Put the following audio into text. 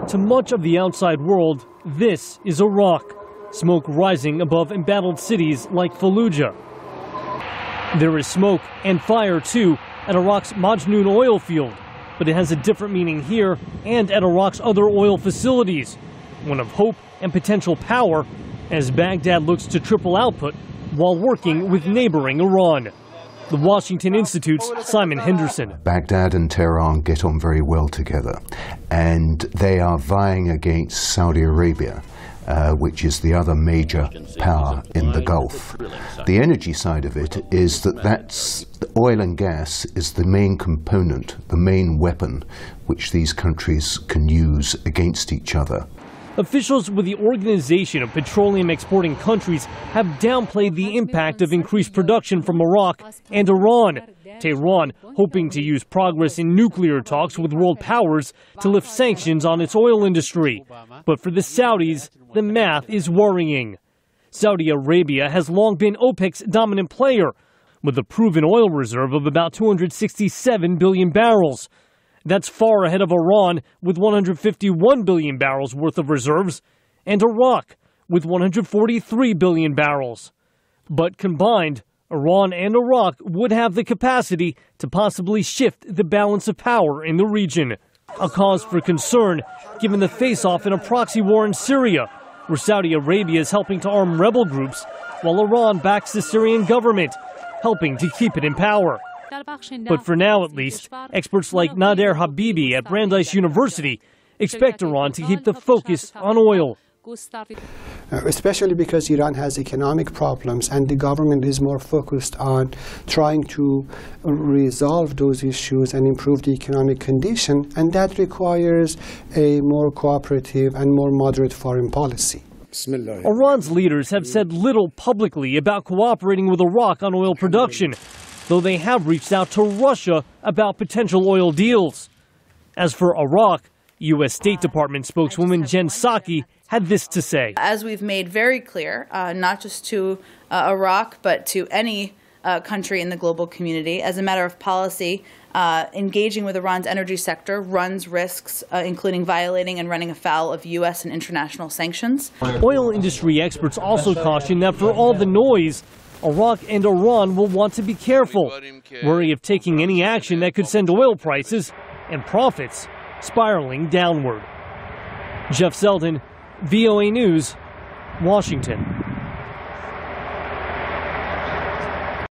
To much of the outside world, this is Iraq, smoke rising above embattled cities like Fallujah. There is smoke and fire, too, at Iraq's Majnoon oil field, but it has a different meaning here and at Iraq's other oil facilities, one of hope and potential power as Baghdad looks to triple output while working with neighboring Iran. The Washington Institute's Simon Henderson. Baghdad and Tehran get on very well together, and they are vying against Saudi Arabia, which is the other major power in the Gulf. The energy side of it is that oil and gas is the main component, the main weapon which these countries can use against each other. Officials with the Organization of Petroleum Exporting Countries have downplayed the impact of increased production from Iraq and Iran. Tehran hoping to use progress in nuclear talks with world powers to lift sanctions on its oil industry. But for the Saudis, the math is worrying. Saudi Arabia has long been OPEC's dominant player, with a proven oil reserve of about 267 billion barrels. That's far ahead of Iran with 151 billion barrels worth of reserves, and Iraq with 143 billion barrels. But combined, Iran and Iraq would have the capacity to possibly shift the balance of power in the region. A cause for concern given the face-off in a proxy war in Syria, where Saudi Arabia is helping to arm rebel groups, while Iran backs the Syrian government, helping to keep it in power. But for now, at least, experts like Nader Habibi at Brandeis University expect Iran to keep the focus on oil. Especially because Iran has economic problems and the government is more focused on trying to resolve those issues and improve the economic condition, and that requires a more cooperative and more moderate foreign policy. Iran's leaders have said little publicly about cooperating with Iraq on oil production, though they have reached out to Russia about potential oil deals. As for Iraq, U.S. State Department spokeswoman Jen Psaki had this to say. As we've made very clear, not just to Iraq, but to any country in the global community, as a matter of policy, engaging with Iran's energy sector runs risks, including violating and running afoul of U.S. and international sanctions. Oil industry experts also caution that for all the noise, Iraq and Iran will want to be careful, worry of taking any action that could send oil prices and profits spiraling downward. Jeff Seldin, VOA News, Washington.